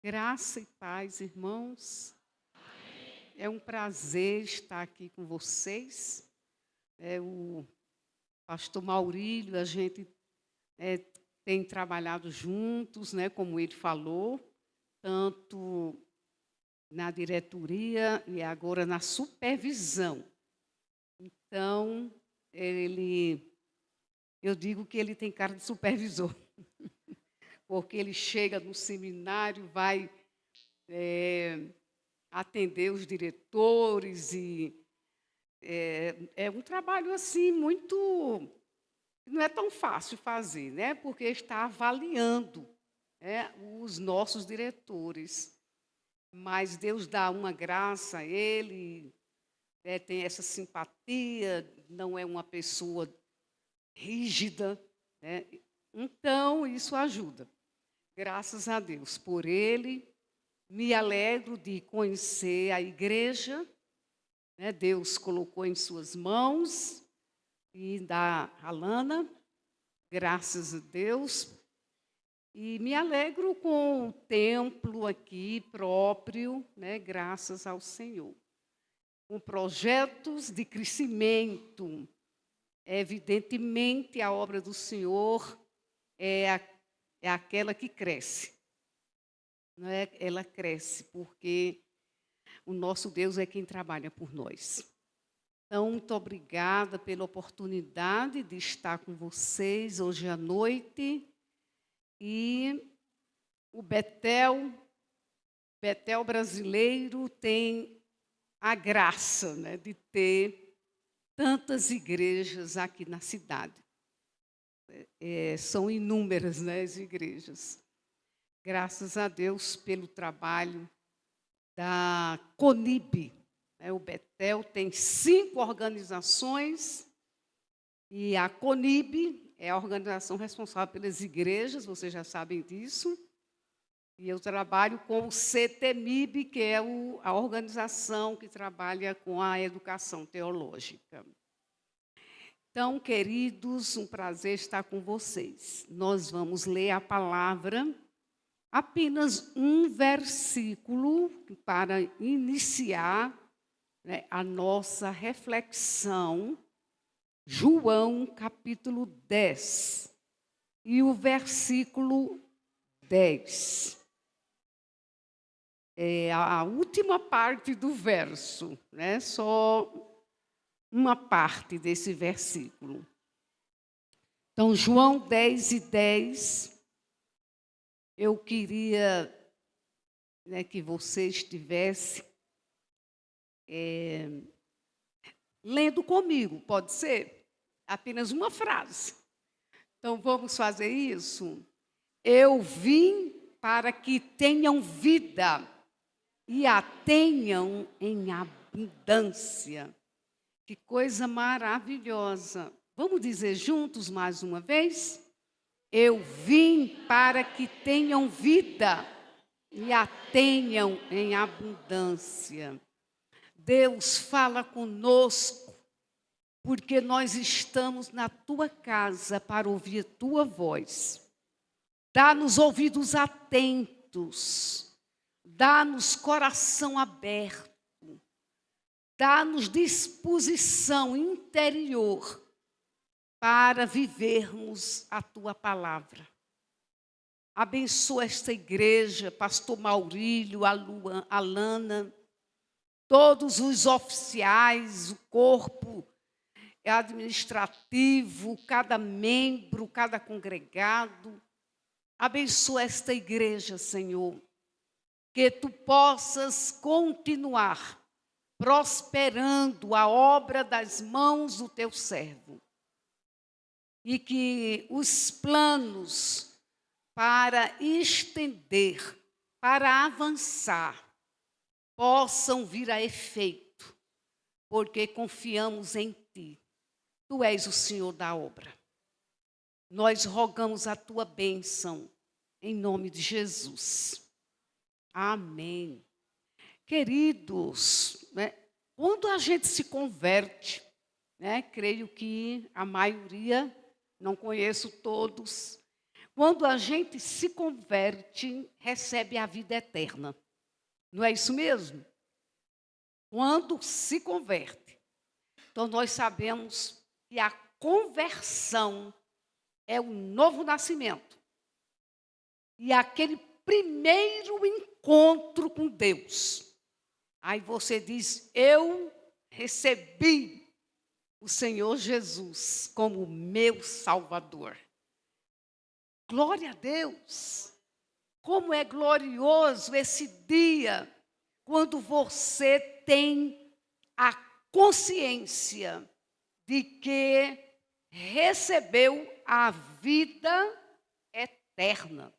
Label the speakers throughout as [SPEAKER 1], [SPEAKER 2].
[SPEAKER 1] Graça e paz, irmãos. É um prazer estar aqui com vocês. O pastor Maurílio, a gente eh, tem trabalhado juntos, né, como ele falou, tanto na diretoria e agora na supervisão. Então, eu digo que ele tem cara de supervisor, porque ele chega no seminário, vai atender os diretores e é um trabalho assim muito, não é tão fácil fazer, né? Porque está avaliando, né, os nossos diretores. Mas Deus dá uma graça a ele, tem essa simpatia, não é uma pessoa rígida, né? Então isso ajuda. Graças a Deus por ele. Me alegro de conhecer a igreja, né? Deus colocou em suas mãos e da Alana, graças a Deus. E me alegro com o templo aqui próprio, né? Graças ao Senhor. Com projetos de crescimento. Evidentemente, a obra do Senhor é aquela que cresce. Não é? Ela cresce, porque o nosso Deus é quem trabalha por nós. Então, muito obrigada pela oportunidade de estar com vocês hoje à noite. E o Betel brasileiro tem a graça, né, de ter tantas igrejas aqui na cidade. São inúmeras, né, as igrejas. Graças a Deus pelo trabalho da CONIB. O Betel tem 5 organizações e a CONIB é a organização responsável pelas igrejas, vocês já sabem disso. E eu trabalho com o CETEMIB, que é a organização que trabalha com a educação teológica. Então, queridos, um prazer estar com vocês. Nós vamos ler a palavra, apenas um versículo para iniciar, né, a nossa reflexão. João, capítulo 10, e o versículo 10. É a última parte do verso, né? Só uma parte desse versículo. Então, João 10 e 10, eu queria, né, que você estivesse lendo comigo, pode ser? Apenas uma frase. Então, vamos fazer isso? Eu vim para que tenham vida e a tenham em abundância. Que coisa maravilhosa. Vamos dizer juntos mais uma vez? Eu vim para que tenham vida e a tenham em abundância. Deus fala conosco, porque nós estamos na tua casa para ouvir a tua voz. Dá-nos ouvidos atentos, dá-nos coração aberto, dá-nos disposição interior para vivermos a tua palavra. Abençoa esta igreja, pastor Maurílio, a Alana, todos os oficiais, o corpo administrativo, cada membro, cada congregado. Abençoa esta igreja, Senhor, que tu possas continuar prosperando a obra das mãos do teu servo. E que os planos para estender, para avançar, possam vir a efeito, porque confiamos em ti. Tu és o Senhor da obra. Nós rogamos a tua bênção, em nome de Jesus. Amém. Queridos, né, quando a gente se converte, né, creio que a maioria, não conheço todos, quando a gente se converte, recebe a vida eterna. Não é isso mesmo? Quando se converte. Então, nós sabemos que a conversão é o novo nascimento. E aquele primeiro encontro com Deus. Aí você diz, eu recebi o Senhor Jesus como meu Salvador. Glória a Deus! Como é glorioso esse dia, quando você tem a consciência de que recebeu a vida eterna.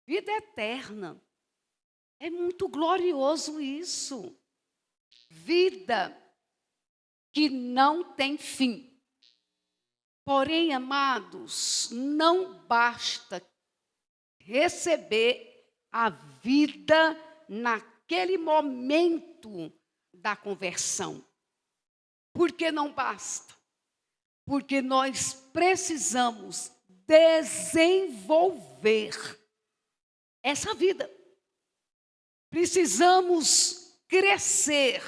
[SPEAKER 1] Vida eterna. É muito glorioso isso. Vida que não tem fim. Porém, amados, não basta receber a vida naquele momento da conversão. Por que não basta? Porque nós precisamos desenvolver essa vida. Precisamos crescer,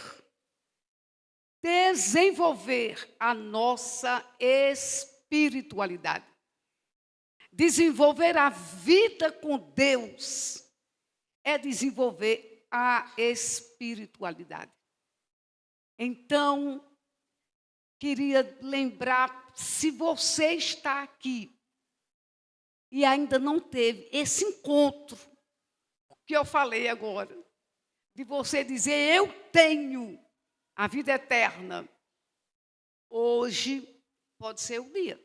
[SPEAKER 1] desenvolver a nossa espiritualidade. Desenvolver a vida com Deus é desenvolver a espiritualidade. Então, queria lembrar, se você está aqui e ainda não teve esse encontro que eu falei agora, de você dizer, eu tenho a vida eterna, hoje pode ser o dia.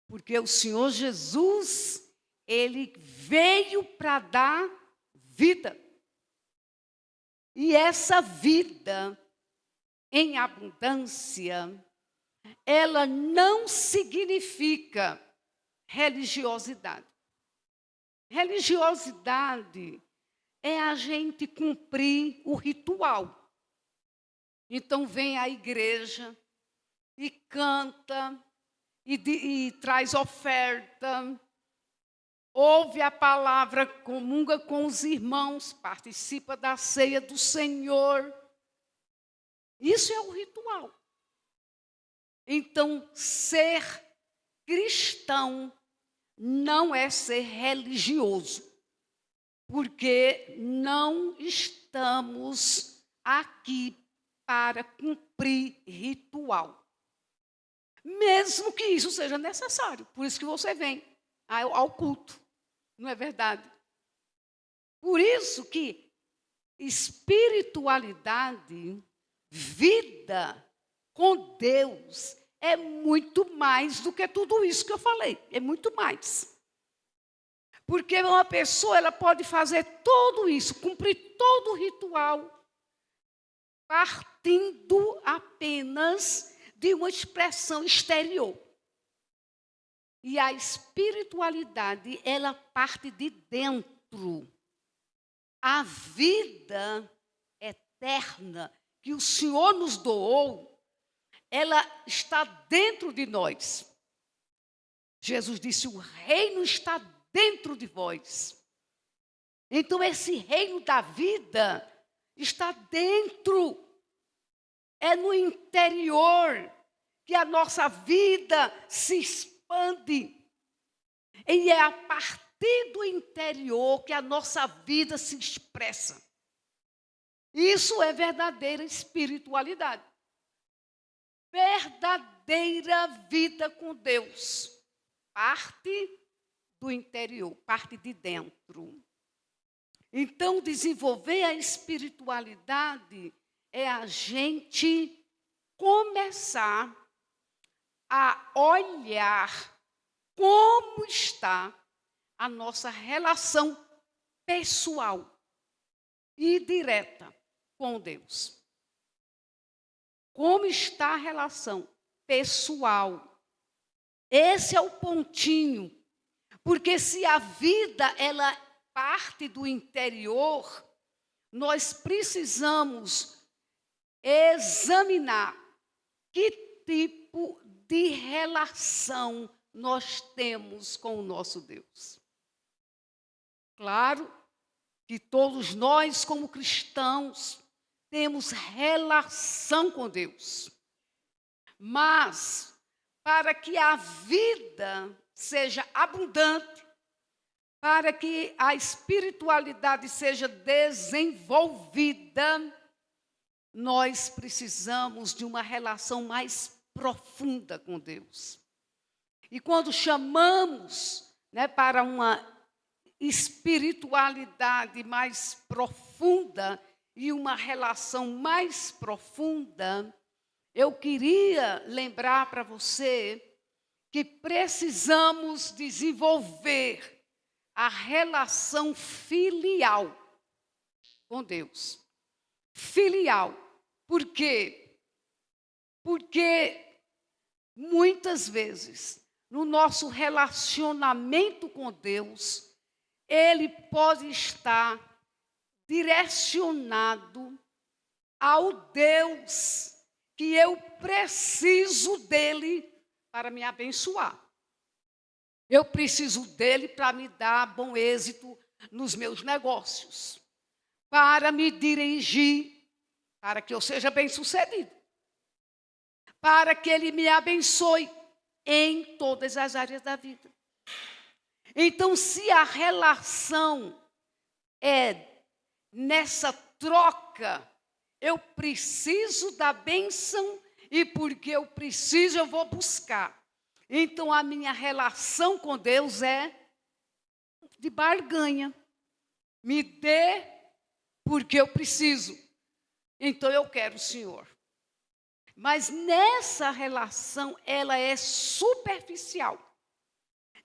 [SPEAKER 1] Porque o Senhor Jesus, Ele veio para dar vida. E essa vida em abundância, ela não significa religiosidade. Religiosidade é a gente cumprir o ritual. Então vem à igreja e canta, e traz oferta, ouve a palavra, comunga com os irmãos, participa da ceia do Senhor. Isso é o ritual. Então, ser cristão não é ser religioso, porque não estamos aqui para cumprir ritual. Mesmo que isso seja necessário. Por isso que você vem ao culto. Não é verdade? Por isso que espiritualidade, vida com Deus, é muito mais do que tudo isso que eu falei. É muito mais. Porque uma pessoa ela pode fazer tudo isso, cumprir todo o ritual, partindo apenas de uma expressão exterior. E a espiritualidade, ela parte de dentro. A vida eterna que o Senhor nos doou, ela está dentro de nós. Jesus disse, o reino está dentro de vós. Então, esse reino da vida está dentro. É no interior que a nossa vida se expande. E é a partir do interior que a nossa vida se expressa. Isso é verdadeira espiritualidade. Verdadeira vida com Deus. Parte do interior, parte de dentro. Então, desenvolver a espiritualidade é a gente começar a olhar como está a nossa relação pessoal e direta com Deus. Como está a relação pessoal? Esse é o pontinho. Porque se a vida ela parte do interior, nós precisamos examinar que tipo de relação nós temos com o nosso Deus. Claro que todos nós, como cristãos, temos relação com Deus. Mas, para que a vida seja abundante, para que a espiritualidade seja desenvolvida, nós precisamos de uma relação mais profunda com Deus. E quando chamamos, para uma espiritualidade mais profunda e uma relação mais profunda, eu queria lembrar para você que precisamos desenvolver a relação filial com Deus. Filial. Por quê? Porque muitas vezes, no nosso relacionamento com Deus, ele pode estar direcionado ao Deus que eu preciso dele para me abençoar. Eu preciso dele para me dar bom êxito nos meus negócios, para me dirigir, para que eu seja bem-sucedido, para que ele me abençoe em todas as áreas da vida. Então, se a relação é nessa troca, eu preciso da bênção e porque eu preciso, eu vou buscar. Então, a minha relação com Deus é de barganha. Me dê porque eu preciso. Então, eu quero o Senhor. Mas nessa relação, ela é superficial.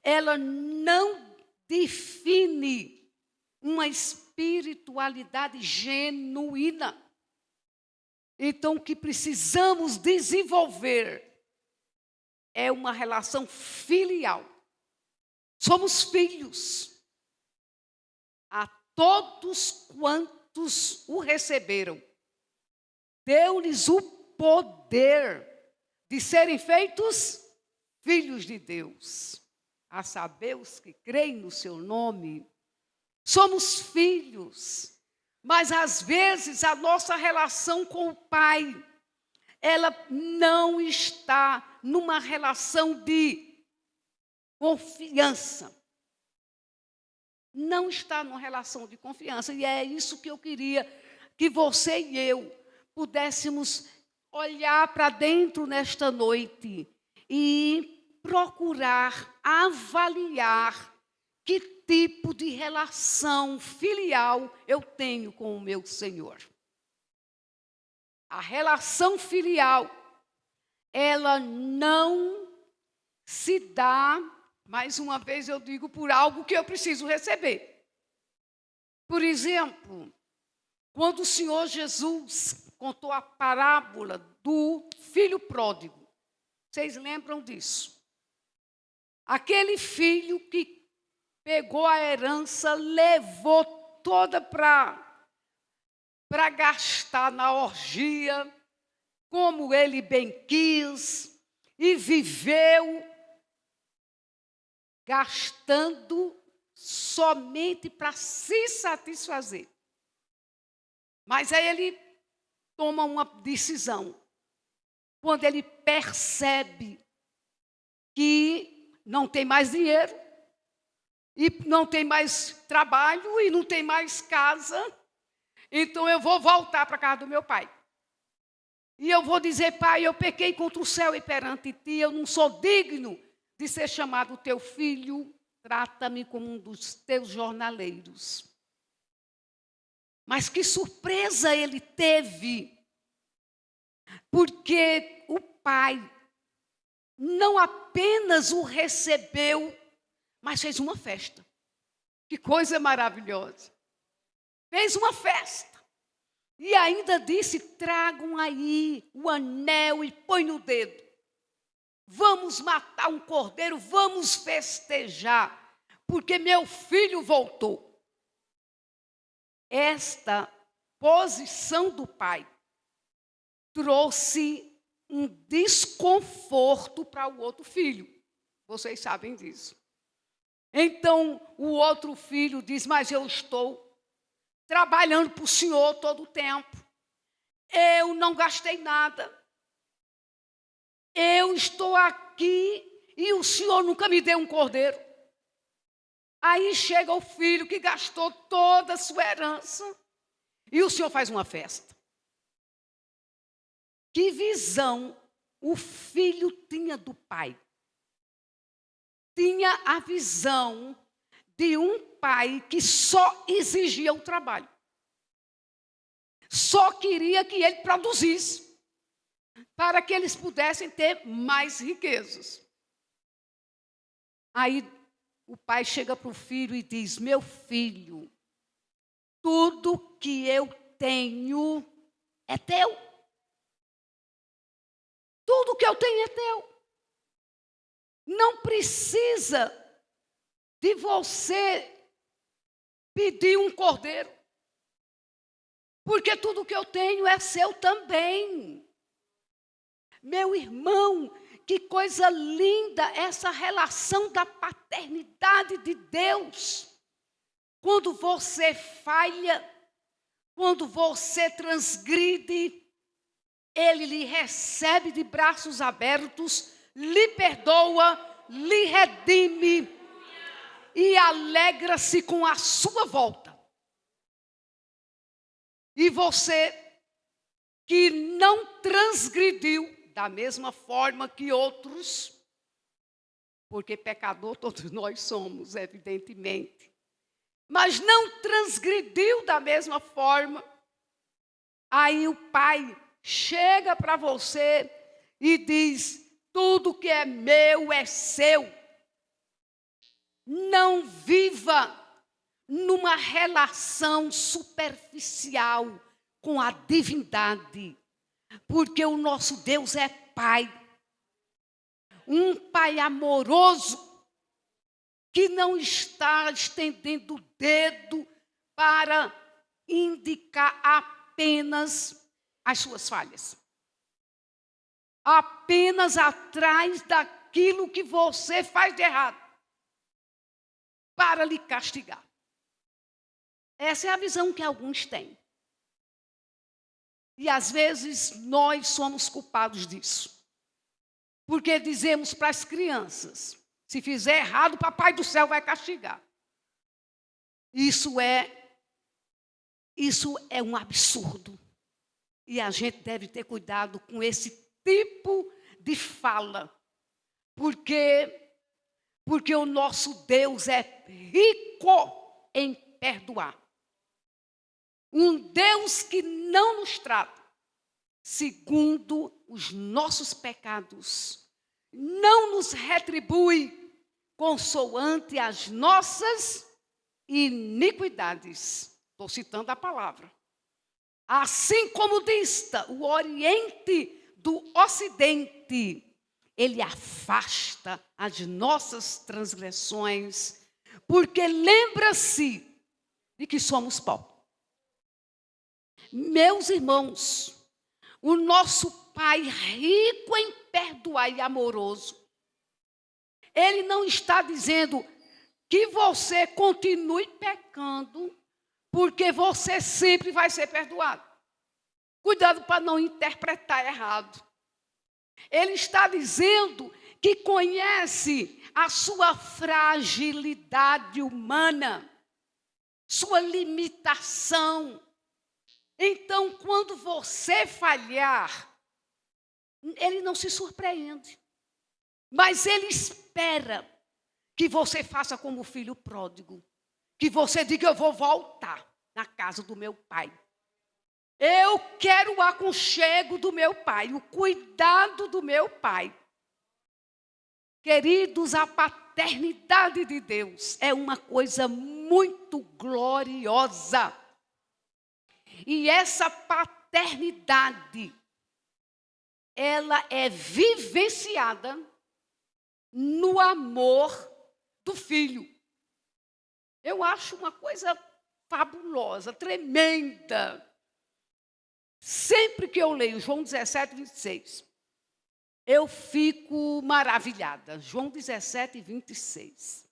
[SPEAKER 1] Ela não define uma espiritualidade genuína. Então, o que precisamos desenvolver é uma relação filial. Somos filhos. A todos quantos o receberam, deu-lhes o poder de serem feitos filhos de Deus. A saber, os que creem no seu nome. Somos filhos, mas às vezes a nossa relação com o Pai, ela não está numa relação de confiança. Não está numa relação de confiança. E é isso que eu queria que você e eu pudéssemos olhar para dentro nesta noite e procurar avaliar que tipo de relação filial eu tenho com o meu Senhor. A relação filial, ela não se dá, mais uma vez eu digo, por algo que eu preciso receber. Por exemplo, quando o Senhor Jesus contou a parábola do filho pródigo, vocês lembram disso? Aquele filho que pegou a herança, levou toda para gastar na orgia, como ele bem quis, e viveu gastando somente para se satisfazer. Mas aí ele toma uma decisão. Quando ele percebe que não tem mais dinheiro, e não tem mais trabalho, e não tem mais casa, então eu vou voltar para a casa do meu pai. E eu vou dizer: pai, eu pequei contra o céu e perante ti, eu não sou digno de ser chamado teu filho, trata-me como um dos teus jornaleiros. Mas que surpresa ele teve, porque o pai não apenas o recebeu, mas fez uma festa. Que coisa maravilhosa. Fez uma festa. E ainda disse: tragam aí o anel e põe no dedo. Vamos matar um cordeiro, vamos festejar, porque meu filho voltou. Esta posição do pai trouxe um desconforto para o outro filho. Vocês sabem disso. Então, o outro filho diz, mas eu estou trabalhando para o senhor todo o tempo. Eu não gastei nada. Eu estou aqui e o senhor nunca me deu um cordeiro. Aí chega o filho que gastou toda a sua herança e o senhor faz uma festa. Que visão o filho tinha do pai? Tinha a visão de um pai que só exigia o trabalho. Só queria que ele produzisse, para que eles pudessem ter mais riquezas. Aí o pai chega para o filho e diz, meu filho, tudo que eu tenho é teu. Tudo que eu tenho é teu. Não precisa de você pedir um cordeiro, porque tudo que eu tenho é seu também. Meu irmão, que coisa linda essa relação da paternidade de Deus. Quando você falha, quando você transgride, Ele lhe recebe de braços abertos, lhe perdoa, lhe redime e alegra-se com a sua volta. E você que não transgrediu da mesma forma que outros, porque pecador todos nós somos, evidentemente, mas não transgrediu da mesma forma, aí o pai chega para você e diz, tudo que é meu é seu. Não viva numa relação superficial com a divindade, porque o nosso Deus é Pai. Um Pai amoroso, que não está estendendo o dedo para indicar apenas as suas falhas. Apenas atrás daquilo que você faz de errado, para lhe castigar. Essa é a visão que alguns têm. E às vezes nós somos culpados disso. Porque dizemos para as crianças, se fizer errado, o Papai do Céu vai castigar. Isso é um absurdo. E a gente deve ter cuidado com esse tipo de fala. Porque o nosso Deus é rico em perdoar. Um Deus que não nos trata segundo os nossos pecados, não nos retribui consoante as nossas iniquidades. Estou citando a palavra. Assim como dista o Oriente do Ocidente, Ele afasta as nossas transgressões, porque lembra-se de que somos pó. Meus irmãos, o nosso Pai rico em perdoar e amoroso, Ele não está dizendo que você continue pecando, porque você sempre vai ser perdoado. Cuidado para não interpretar errado. Ele está dizendo que conhece a sua fragilidade humana, sua limitação. Então, quando você falhar, Ele não se surpreende. Mas Ele espera que você faça como o filho pródigo. Que você diga, eu vou voltar na casa do meu pai. Eu quero o aconchego do meu pai, o cuidado do meu pai. Queridos, a paternidade de Deus é uma coisa muito gloriosa. E essa paternidade, ela é vivenciada no amor do filho. Eu acho uma coisa fabulosa, tremenda. Sempre que eu leio João 17, 26, eu fico maravilhada. João 17, 26.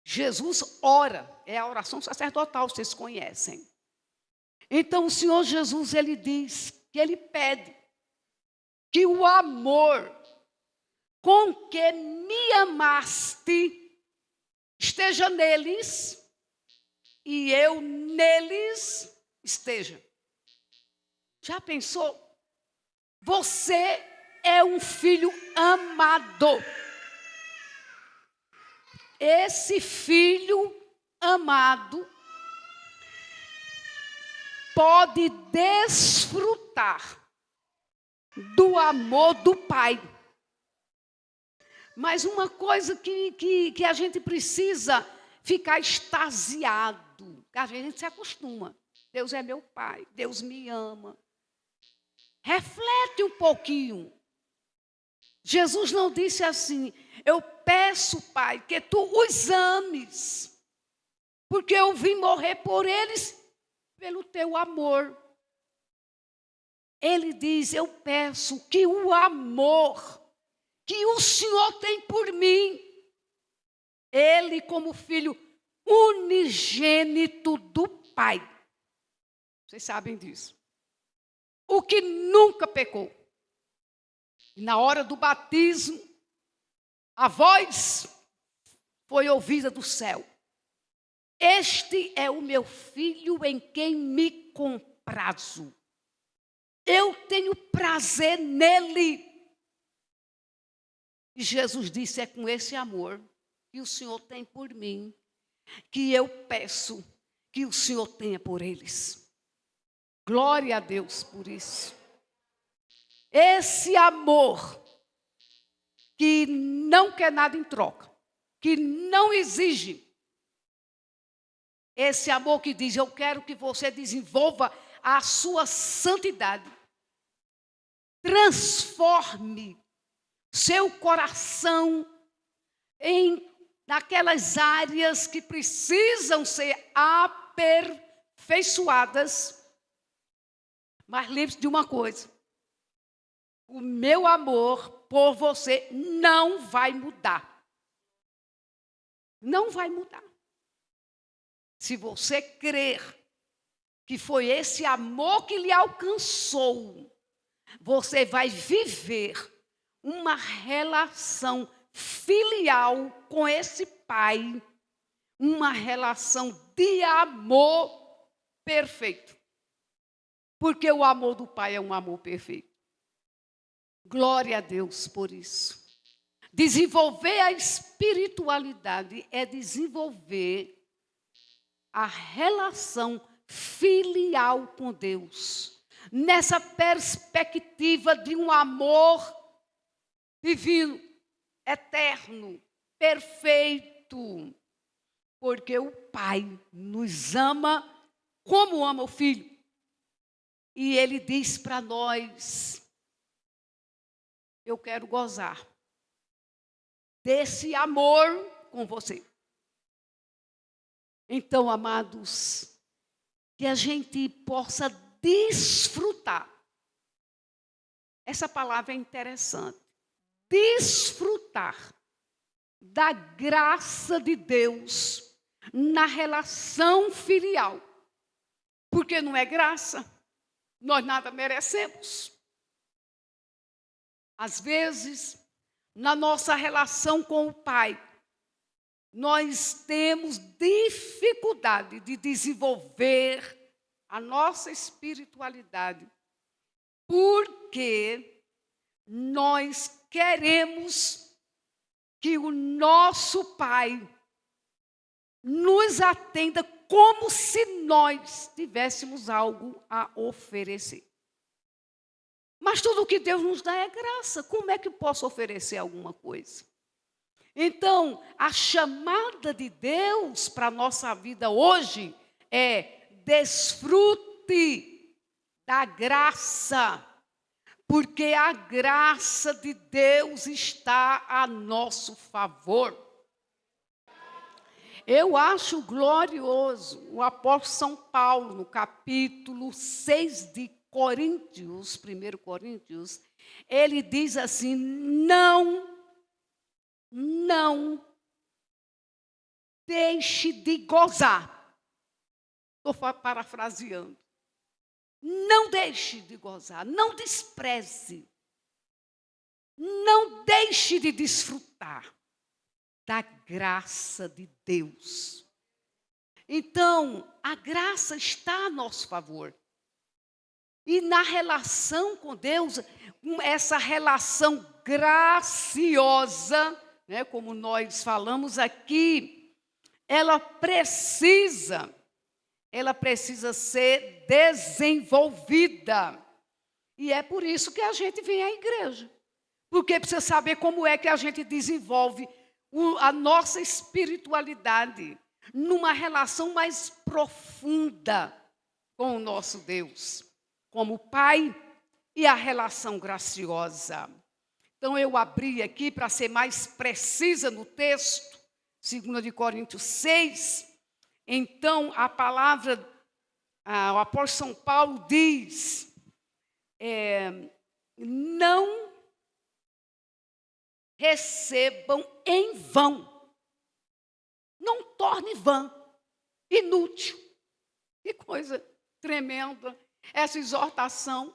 [SPEAKER 1] Jesus ora, é a oração sacerdotal, vocês conhecem. Então o Senhor Jesus, ele diz que ele pede que o amor com que me amaste esteja neles e eu neles esteja. Já pensou? Você é um filho amado. Esse filho amado pode desfrutar do amor do Pai. Mas uma coisa que a gente precisa ficar extasiado, a gente se acostuma. Deus é meu Pai, Deus me ama. Reflete um pouquinho. Jesus não disse assim, eu peço, Pai, que tu os ames, porque eu vim morrer por eles pelo teu amor. Ele diz, eu peço que o amor que o Senhor tem por mim, ele como filho unigênito do Pai. Vocês sabem disso. O que nunca pecou. E na hora do batismo, a voz foi ouvida do céu. Este é o meu filho em quem me comprazo. Eu tenho prazer nele. E Jesus disse, é com esse amor que o Senhor tem por mim, que eu peço que o Senhor tenha por eles. Glória a Deus por isso. Esse amor que não quer nada em troca, que não exige. Esse amor que diz, eu quero que você desenvolva a sua santidade. Transforme seu coração naquelas áreas que precisam ser aperfeiçoadas. Mas lembre-se de uma coisa. O meu amor por você não vai mudar. Não vai mudar. Se você crer que foi esse amor que lhe alcançou, você vai viver uma relação filial com esse Pai, uma relação de amor perfeito. Porque o amor do Pai é um amor perfeito. Glória a Deus por isso. Desenvolver a espiritualidade é desenvolver a relação filial com Deus. Nessa perspectiva de um amor divino, eterno, perfeito. Porque o Pai nos ama como ama o Filho. E Ele diz para nós, eu quero gozar desse amor com você. Então, amados, que a gente possa desfrutar. Essa palavra é interessante. Desfrutar da graça de Deus na relação filial. Porque não é graça, nós nada merecemos. Às vezes, na nossa relação com o Pai, nós temos dificuldade de desenvolver a nossa espiritualidade, porque nós queremos que o nosso Pai nos atenda como se nós tivéssemos algo a oferecer. Mas tudo que Deus nos dá é graça. Como é que eu posso oferecer alguma coisa? Então, a chamada de Deus para a nossa vida hoje é desfrute da graça, porque a graça de Deus está a nosso favor. Eu acho glorioso o apóstolo São Paulo, no capítulo 6 de Coríntios, 1 Coríntios, Ele diz assim: não deixe de gozar. Estou parafraseando. Não deixe de gozar, não despreze, não deixe de desfrutar da graça de Deus. Então, a graça está a nosso favor. E na relação com Deus, essa relação graciosa, né, como nós falamos aqui, ela precisa ser desenvolvida. E é por isso que a gente vem à igreja. Porque precisa saber como é que a gente desenvolve a nossa espiritualidade numa relação mais profunda com o nosso Deus, como Pai, e a relação graciosa. Então, eu abri aqui para ser mais precisa no texto, 2 Coríntios 6. Então, a palavra, o apóstolo São Paulo diz, não recebam em vão. Não torne vã, inútil. Que coisa tremenda essa exortação.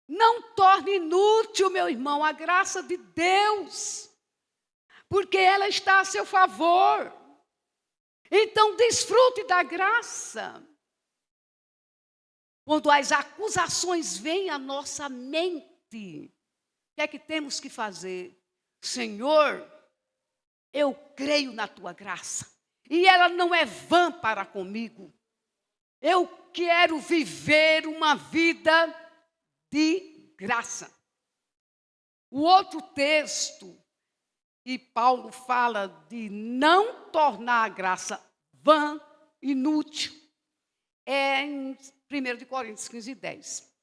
[SPEAKER 1] Não torne inútil, meu irmão, a graça de Deus, porque ela está a seu favor. Então, desfrute da graça. Quando as acusações vêm à nossa mente, o que é que temos que fazer? Senhor, eu creio na tua graça, e ela não é vã para comigo. Eu quero viver uma vida de graça. O outro texto que Paulo fala de não tornar a graça vã, inútil, é em 1 Coríntios 15, 10.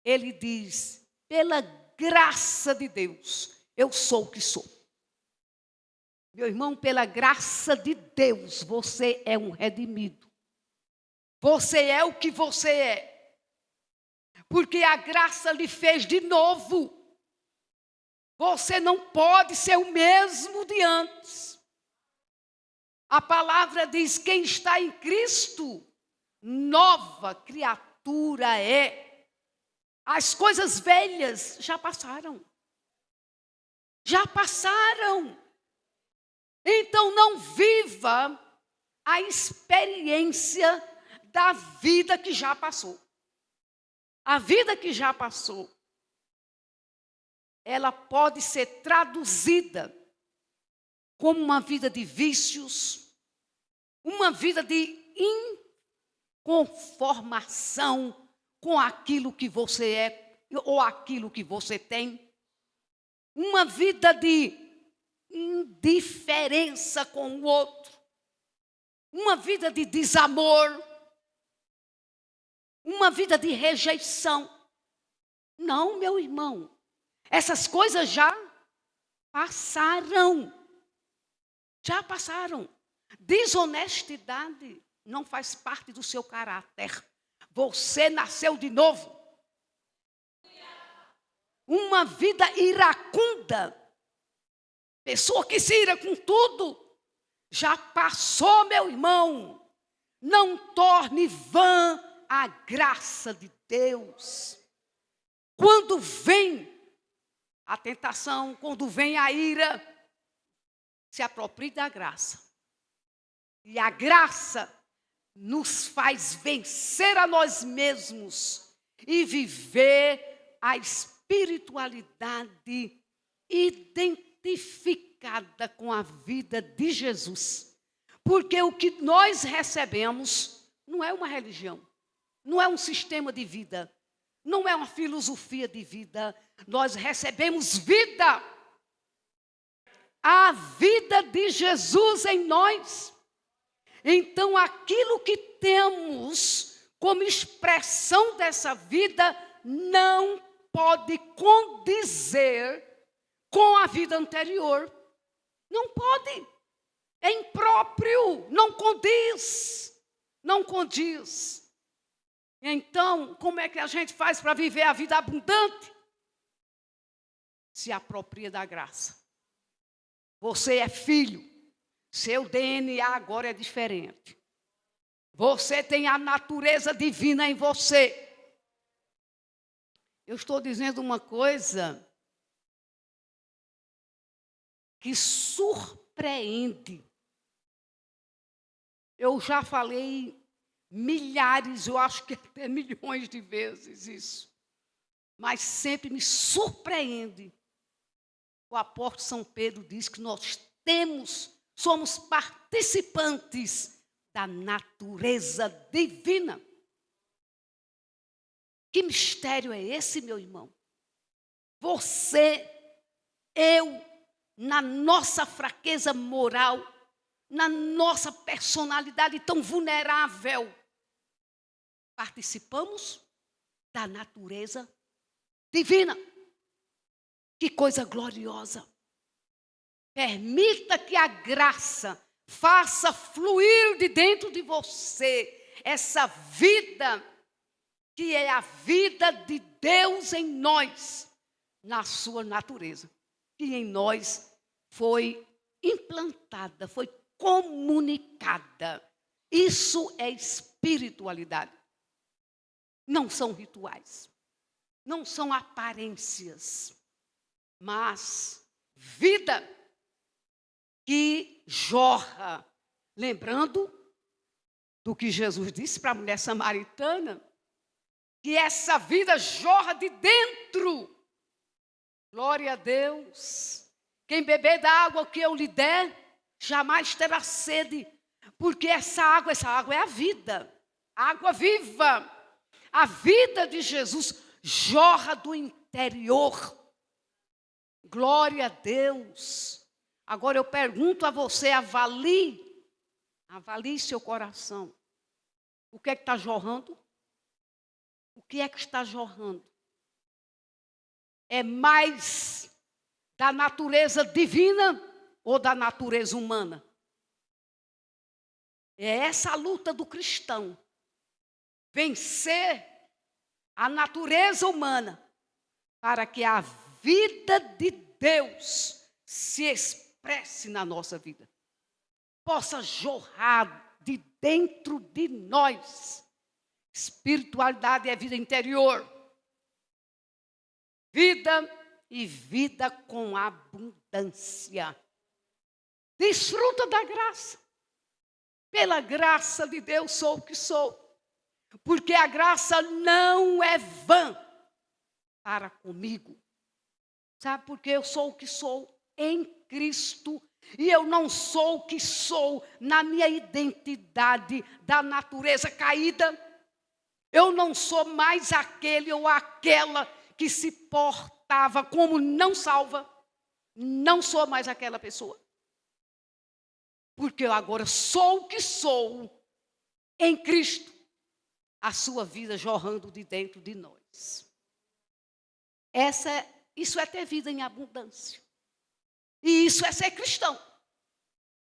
[SPEAKER 1] Ele diz: pela graça de Deus, eu sou o que sou. Meu irmão, pela graça de Deus, você é um redimido. Você é o que você é. Porque a graça lhe fez de novo. Você não pode ser o mesmo de antes. A palavra diz: quem está em Cristo, nova criatura é. As coisas velhas já passaram. Já passaram. Então não viva a experiência da vida que já passou. A vida que já passou, ela pode ser traduzida como uma vida de vícios, uma vida de inconformação com aquilo que você é ou aquilo que você tem, uma vida de indiferença com o outro, uma vida de desamor, uma vida de rejeição. Não, meu irmão, essas coisas já passaram. Já passaram. Desonestidade não faz parte do seu caráter. Você nasceu de novo. Uma vida iracunda, pessoa que se ira com tudo, já passou, meu irmão. Não torne vã a graça de Deus. Quando vem a tentação, quando vem a ira, se aproprie da graça. E a graça nos faz vencer a nós mesmos e viver a espiritualidade identificada com a vida de Jesus. Porque o que nós recebemos não é uma religião, não é um sistema de vida, não é uma filosofia de vida. Nós recebemos vida. A vida de Jesus em nós. Então, aquilo que temos como expressão dessa vida não pode condizer com a vida anterior. Não pode. É impróprio. Não condiz. Não condiz. Então, como é que a gente faz para viver a vida abundante? Se apropria da graça. Você é filho. Seu DNA agora é diferente. Você tem a natureza divina em você. Eu estou dizendo uma coisa que surpreende. Eu já falei milhares, eu acho que até milhões de vezes isso. Mas sempre me surpreende. O apóstolo São Pedro diz que nós somos participantes da natureza divina. Que mistério é esse, meu irmão? Você, eu, na nossa fraqueza moral, na nossa personalidade tão vulnerável, participamos da natureza divina. Que coisa gloriosa. Permita que a graça faça fluir de dentro de você essa vida que é a vida de Deus em nós, na sua natureza, que em nós foi implantada, foi comunicada. Isso é espiritualidade. Não são rituais, não são aparências, mas vida que jorra. Lembrando do que Jesus disse para a mulher samaritana, que essa vida jorra de dentro. Glória a Deus. Quem beber da água que eu lhe der, jamais terá sede, porque essa água é a vida, a água viva. A vida de Jesus jorra do interior. Glória a Deus. Agora eu pergunto a você, avalie seu coração. O que é que está jorrando? O que é que está jorrando? É mais da natureza divina ou da natureza humana? É essa a luta do cristão. Vencer a natureza humana para que a vida de Deus se expresse na nossa vida. Possa jorrar de dentro de nós. Espiritualidade é vida interior. Vida e vida com abundância. Desfruta da graça. Pela graça de Deus sou o que sou. Porque a graça não é vã para comigo. Sabe por quê? Eu sou o que sou em Cristo. E eu não sou o que sou na minha identidade da natureza caída. Eu não sou mais aquele ou aquela que se portava como não salva. Não sou mais aquela pessoa. Porque eu agora sou o que sou em Cristo. A sua vida jorrando de dentro de nós. Isso é ter vida em abundância. E isso é ser cristão.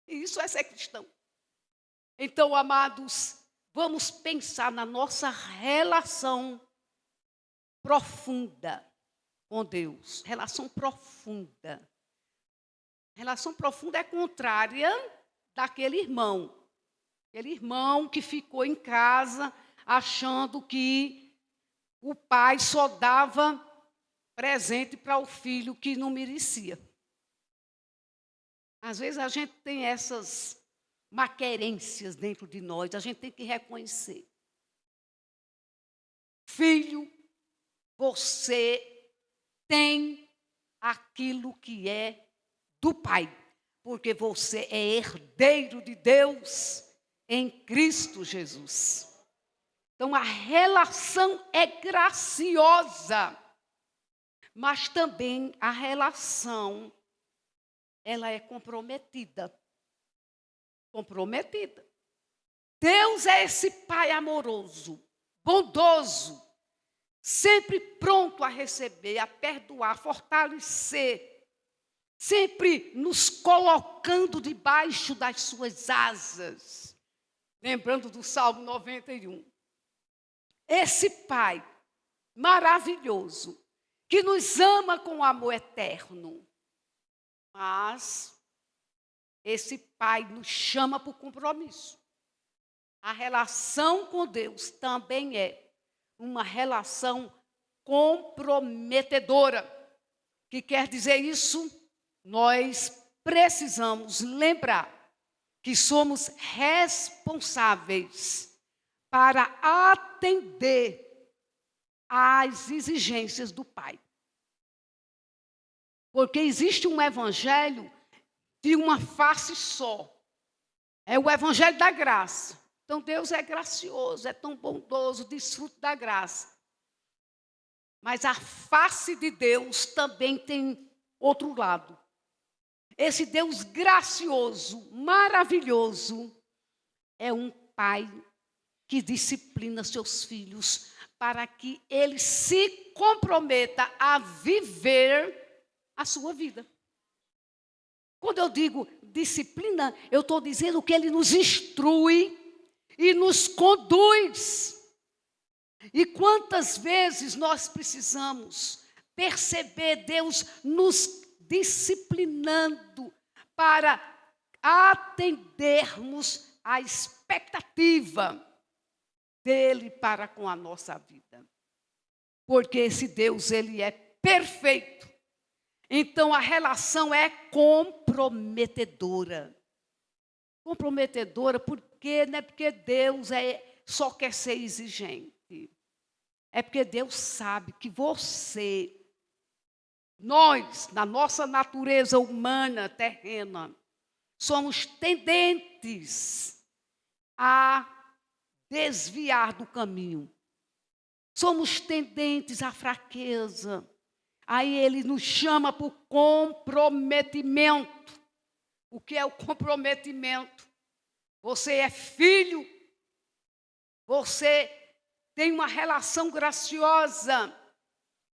[SPEAKER 1] Isso é ser cristão. Então, amados, vamos pensar na nossa relação profunda com Deus. Relação profunda. Relação profunda é contrária daquele irmão. Aquele irmão que ficou em casa achando que o pai só dava presente para o filho que não merecia. Às vezes a gente tem essas maquerências dentro de nós, a gente tem que reconhecer. Filho, você tem aquilo que é do pai, porque você é herdeiro de Deus em Cristo Jesus. Então, a relação é graciosa, mas também a relação, ela é comprometida. Comprometida. Deus é esse Pai amoroso, bondoso, sempre pronto a receber, a perdoar, a fortalecer, sempre nos colocando debaixo das suas asas. Lembrando do Salmo 91. esse Pai maravilhoso, que nos ama com amor eterno, mas esse Pai nos chama por compromisso. A relação com Deus também é uma relação comprometedora. O que quer dizer isso? Nós precisamos lembrar que somos responsáveis para atender às exigências do Pai. Porque existe um evangelho de uma face só. É o evangelho da graça. Então, Deus é gracioso, é tão bondoso, desfruta da graça. Mas a face de Deus também tem outro lado. Esse Deus gracioso, maravilhoso, é um Pai que disciplina seus filhos para que ele se comprometa a viver a sua vida. Quando eu digo disciplina, eu estou dizendo que ele nos instrui e nos conduz. E quantas vezes nós precisamos perceber Deus nos disciplinando para atendermos à expectativa dele para com a nossa vida. Porque esse Deus, ele é perfeito. Então, a relação é comprometedora. Comprometedora porque não é porque Deus só quer ser exigente. É porque Deus sabe que nós, na nossa natureza humana, terrena, somos tendentes a desviar do caminho. Somos tendentes à fraqueza. Aí ele nos chama por comprometimento. O que é o comprometimento? Você é filho, você tem uma relação graciosa.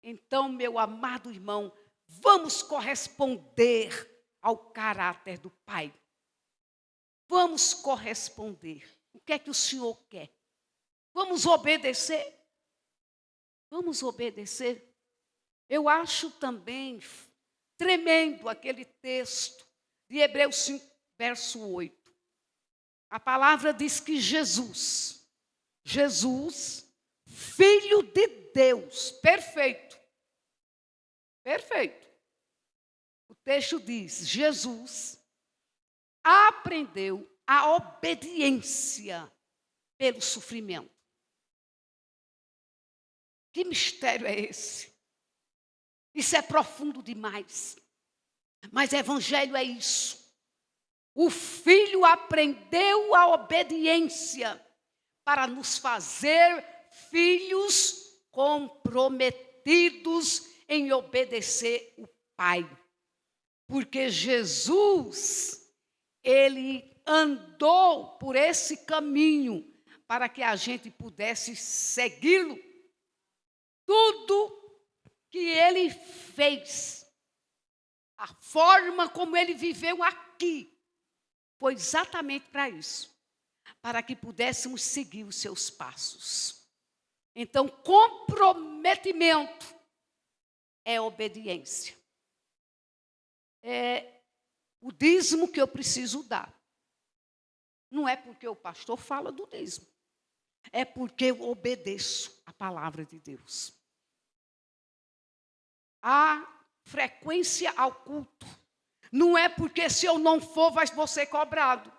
[SPEAKER 1] Então, meu amado irmão, vamos corresponder ao caráter do Pai. Vamos corresponder. O que é que o Senhor quer? Vamos obedecer? Vamos obedecer? Eu acho também tremendo aquele texto de Hebreus 5, verso 8. A palavra diz que Jesus, Filho de Deus, perfeito. O texto diz, Jesus aprendeu a obediência pelo sofrimento. Que mistério é esse? Isso é profundo demais. Mas evangelho é isso. O Filho aprendeu a obediência para nos fazer filhos comprometidos em obedecer o Pai. Porque Jesus, ele andou por esse caminho para que a gente pudesse segui-lo. Tudo que ele fez, a forma como ele viveu aqui, foi exatamente para isso, para que pudéssemos seguir os seus passos. Então, comprometimento é obediência. É o dízimo que eu preciso dar. Não é porque o pastor fala do dízimo, é porque eu obedeço a palavra de Deus. A frequência ao culto não é porque se eu não for, vou ser cobrado.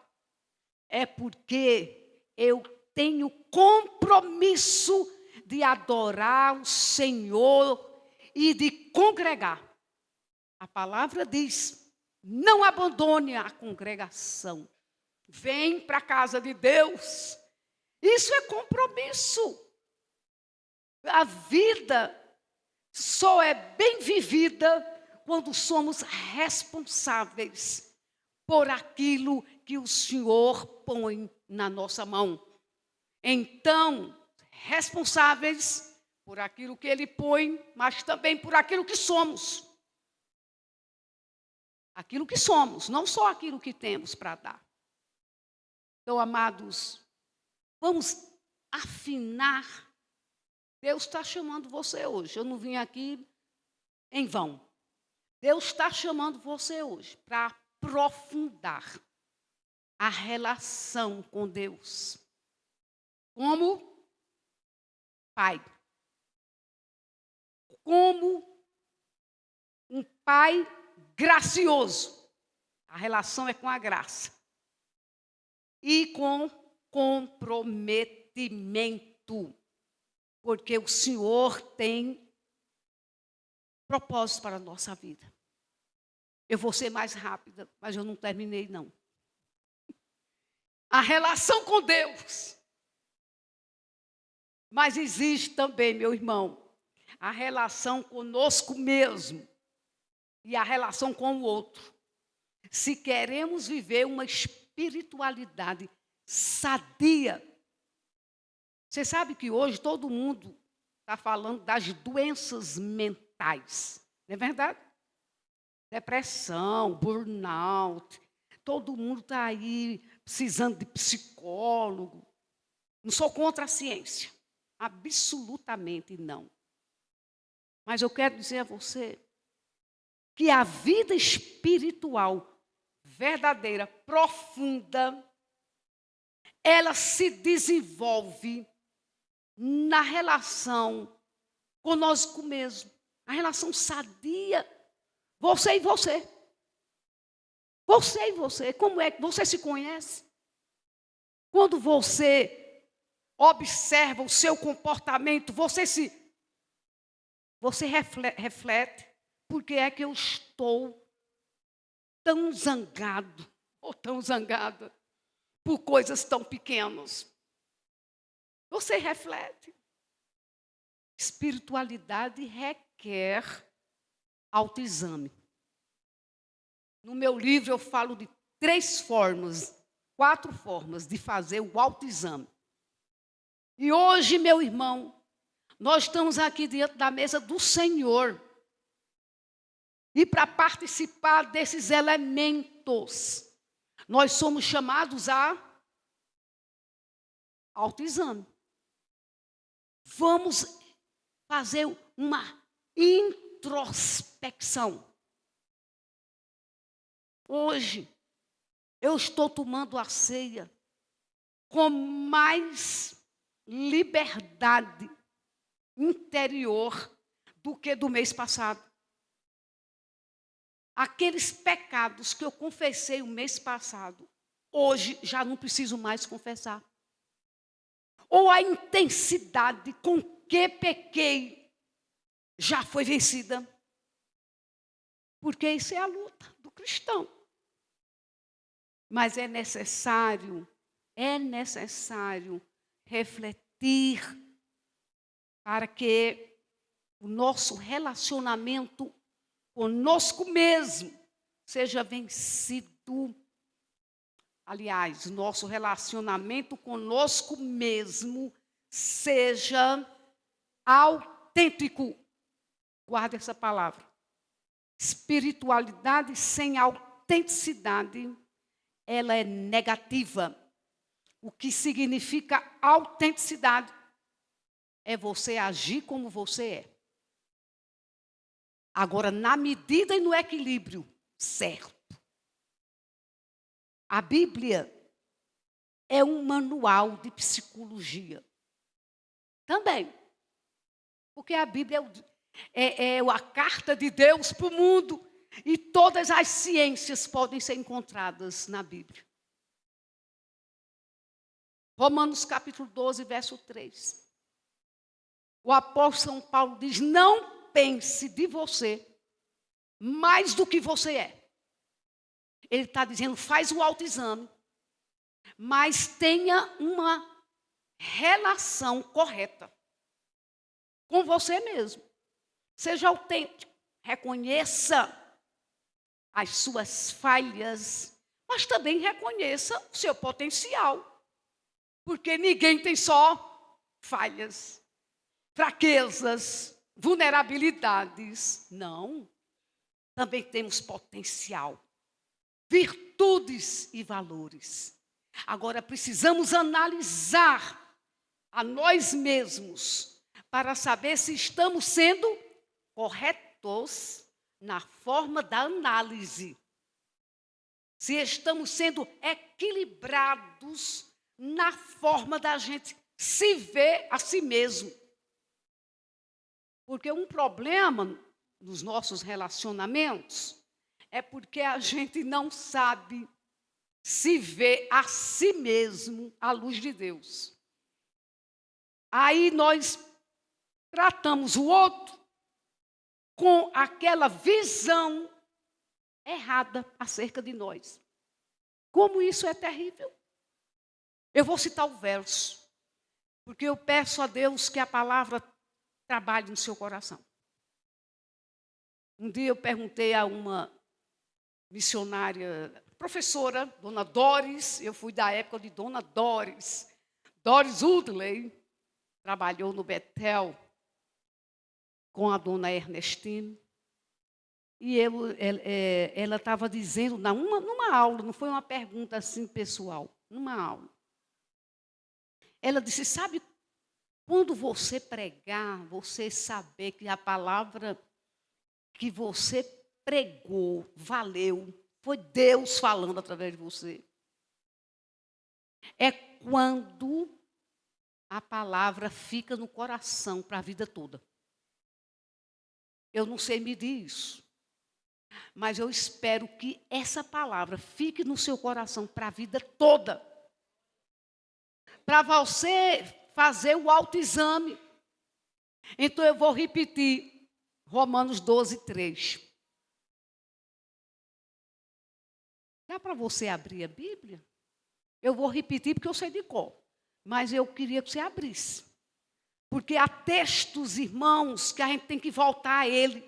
[SPEAKER 1] É porque eu tenho compromisso de adorar o Senhor e de congregar. A palavra diz, não abandone a congregação. Vem para a casa de Deus. Isso é compromisso. A vida só é bem vivida quando somos responsáveis por aquilo que o Senhor põe na nossa mão. Então, responsáveis por aquilo que Ele põe, mas também por aquilo que somos. Aquilo que somos, não só aquilo que temos para dar. Então, amados, vamos afinar Deus está chamando você hoje. Eu não vim aqui em vão. Deus está chamando você hoje para aprofundar a relação com Deus. Como pai. Como um pai gracioso. A relação é com a graça. E com comprometimento. Porque o Senhor tem propósito para a nossa vida. Eu vou ser mais rápida, mas eu não terminei, não. A relação com Deus. Mas existe também, meu irmão, a relação conosco mesmo e a relação com o outro. Se queremos viver uma espiritualidade sadia, você sabe que hoje todo mundo está falando das doenças mentais, não é verdade? Depressão, burnout, todo mundo está aí precisando de psicólogo. Não sou contra a ciência, absolutamente não. Mas eu quero dizer a você que a vida espiritual verdadeira, profunda, ela se desenvolve na relação conosco mesmo, a relação sadia, você e você. Você e você, como é que você se conhece? Quando você observa o seu comportamento, você reflete, por que é que eu estou tão zangado ou tão zangada por coisas tão pequenas? Você reflete. Espiritualidade requer autoexame. No meu livro eu falo de 4 formas de fazer o autoexame. E hoje, meu irmão, nós estamos aqui diante da mesa do Senhor. E para participar desses elementos, nós somos chamados a autoexame. Vamos fazer uma introspecção. Hoje, eu estou tomando a ceia com mais liberdade interior do que do mês passado. Aqueles pecados que eu confessei o mês passado, hoje já não preciso mais confessar. Ou a intensidade com que pequei já foi vencida. Porque isso é a luta do cristão. Mas é necessário refletir para que o nosso relacionamento conosco mesmo seja vencido. Aliás, nosso relacionamento conosco mesmo seja autêntico. Guarda essa palavra. Espiritualidade sem autenticidade, ela é negativa. O que significa autenticidade é você agir como você é. Agora, na medida e no equilíbrio certo. A Bíblia é um manual de psicologia. Também. Porque a Bíblia é a carta de Deus para o mundo. E todas as ciências podem ser encontradas na Bíblia. Romanos capítulo 12, verso 3. O apóstolo São Paulo diz: não pense de você mais do que você é. Ele está dizendo, faz o autoexame, mas tenha uma relação correta com você mesmo. Seja autêntico, reconheça as suas falhas, mas também reconheça o seu potencial. Porque ninguém tem só falhas, fraquezas, vulnerabilidades. Não. Também temos potencial, virtudes e valores. Agora precisamos analisar a nós mesmos para saber se estamos sendo corretos na forma da análise. Se estamos sendo equilibrados na forma da gente se ver a si mesmo. Porque um problema nos nossos relacionamentos é porque a gente não sabe se ver a si mesmo à luz de Deus. Aí nós tratamos o outro com aquela visão errada acerca de nós. Como isso é terrível. Eu vou citar o verso, porque eu peço a Deus que a palavra trabalhe no seu coração. Um dia eu perguntei a uma missionária, professora, Dona Doris, eu fui da época de Dona Doris. Doris Woodley trabalhou no Betel com a Dona Ernestine. E ela estava dizendo, numa aula, não foi uma pergunta assim pessoal, numa aula. Ela disse, sabe, quando você pregar, você saber que a palavra que você pregou, valeu, foi Deus falando através de você. É quando a palavra fica no coração para a vida toda. Eu não sei medir isso, mas eu espero que essa palavra fique no seu coração para a vida toda. Para você fazer o autoexame. Então eu vou repetir Romanos 12, 3. Dá para você abrir a Bíblia? Eu vou repetir porque eu sei de cor. Mas eu queria que você abrisse. Porque há textos, irmãos, que a gente tem que voltar a ele.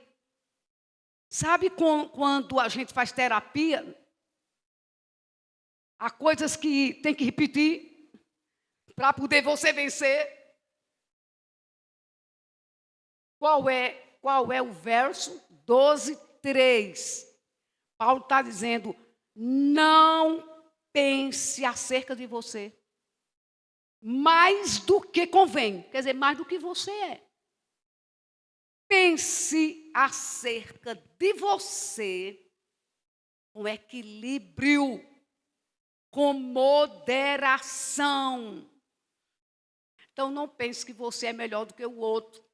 [SPEAKER 1] Sabe quando a gente faz terapia? Há coisas que tem que repetir para poder você vencer. Qual é o verso? 12, 3. Paulo está dizendo, não pense acerca de você mais do que convém, quer dizer, mais do que você é. Pense acerca de você com equilíbrio, com moderação. Então, não pense que você é melhor do que o outro.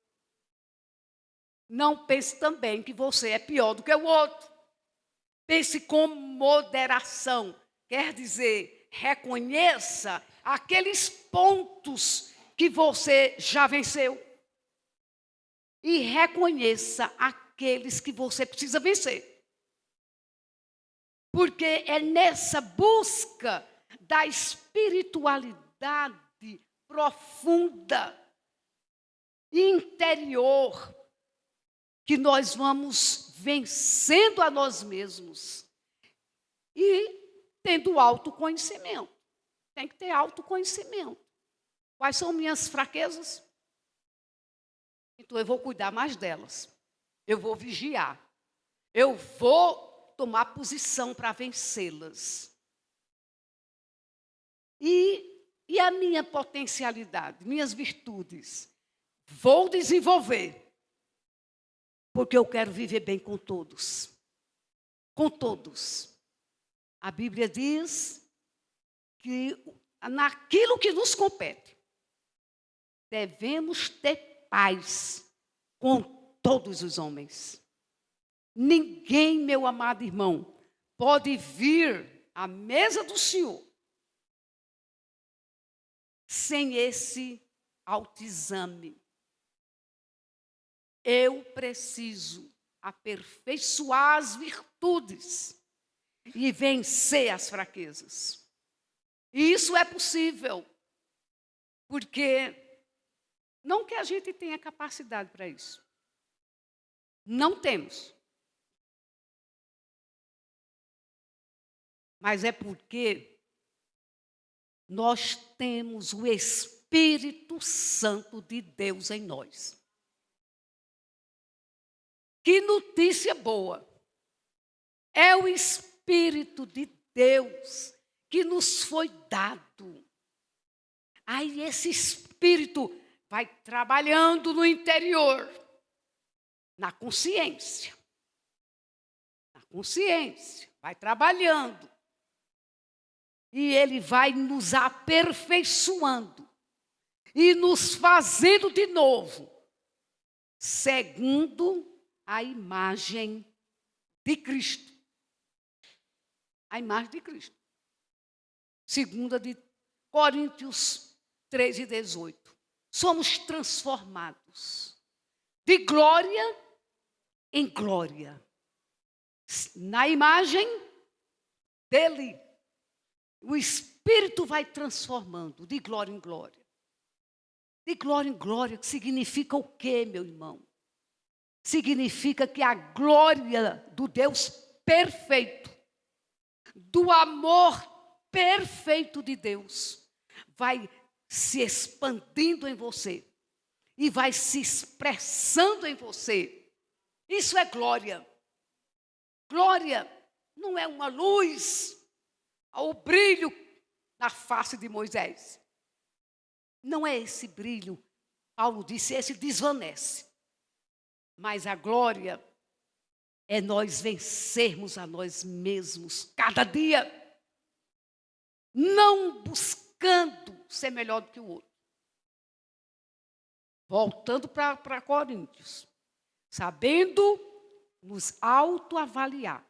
[SPEAKER 1] Não pense também que você é pior do que o outro. Pense com moderação. Quer dizer, reconheça aqueles pontos que você já venceu. E reconheça aqueles que você precisa vencer. Porque é nessa busca da espiritualidade profunda, interior, que nós vamos vencendo a nós mesmos e tendo autoconhecimento. Tem que ter autoconhecimento. Quais são minhas fraquezas? Então eu vou cuidar mais delas. Eu vou vigiar. Eu vou tomar posição para vencê-las. E a minha potencialidade, minhas virtudes? Vou desenvolver. Porque eu quero viver bem com todos. Com todos. A Bíblia diz que naquilo que nos compete, devemos ter paz com todos os homens. Ninguém, meu amado irmão, pode vir à mesa do Senhor sem esse autoexame. Eu preciso aperfeiçoar as virtudes e vencer as fraquezas. E isso é possível, porque não que a gente tenha capacidade para isso. Não temos. Mas é porque nós temos o Espírito Santo de Deus em nós. Que notícia boa! É o Espírito de Deus que nos foi dado. Aí esse Espírito vai trabalhando no interior, na consciência. Na consciência, vai trabalhando. E ele vai nos aperfeiçoando e nos fazendo de novo, segundo a imagem de Cristo. A imagem de Cristo. 2 de Coríntios 3:18. Somos transformados de glória em glória, na imagem dele. O Espírito vai transformando de glória em glória. De glória em glória, que significa o quê, meu irmão? Significa que a glória do Deus perfeito, do amor perfeito de Deus, vai se expandindo em você e vai se expressando em você. Isso é glória. Glória não é uma luz, o brilho na face de Moisés. Não é esse brilho, Paulo disse, esse desvanece. Mas a glória é nós vencermos a nós mesmos cada dia, não buscando ser melhor do que o outro. Voltando para Coríntios, sabendo nos autoavaliar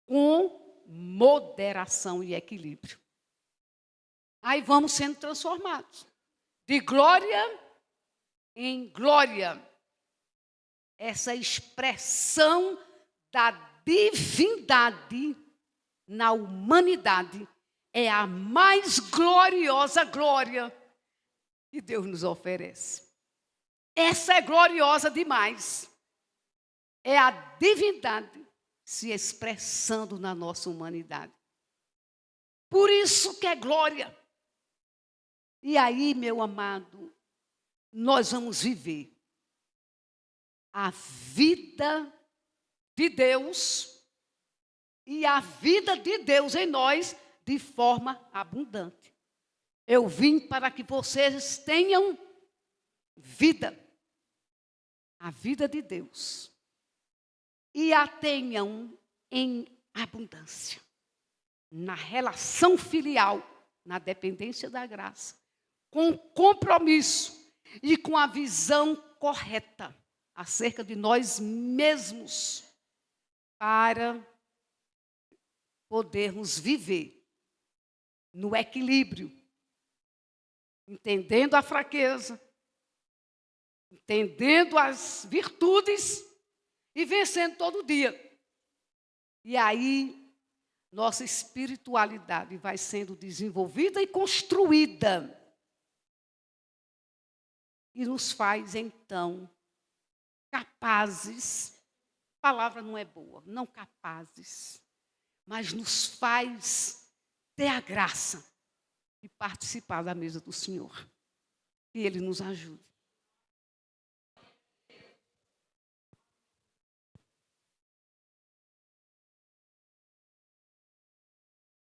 [SPEAKER 1] com moderação e equilíbrio. Aí vamos sendo transformados de glória em glória. Essa expressão da divindade na humanidade é a mais gloriosa glória que Deus nos oferece. Essa é gloriosa demais. É a divindade se expressando na nossa humanidade. Por isso que é glória. E aí, meu amado, nós vamos viver a vida de Deus e a vida de Deus em nós de forma abundante. Eu vim para que vocês tenham vida, a vida de Deus, e a tenham em abundância, na relação filial, na dependência da graça, com compromisso e com a visão correta acerca de nós mesmos, para podermos viver no equilíbrio, entendendo a fraqueza, entendendo as virtudes e vencendo todo dia. E aí, nossa espiritualidade vai sendo desenvolvida e construída. E nos faz, então, capazes, a palavra não é boa, não capazes, mas nos faz ter a graça de participar da mesa do Senhor. Que Ele nos ajude.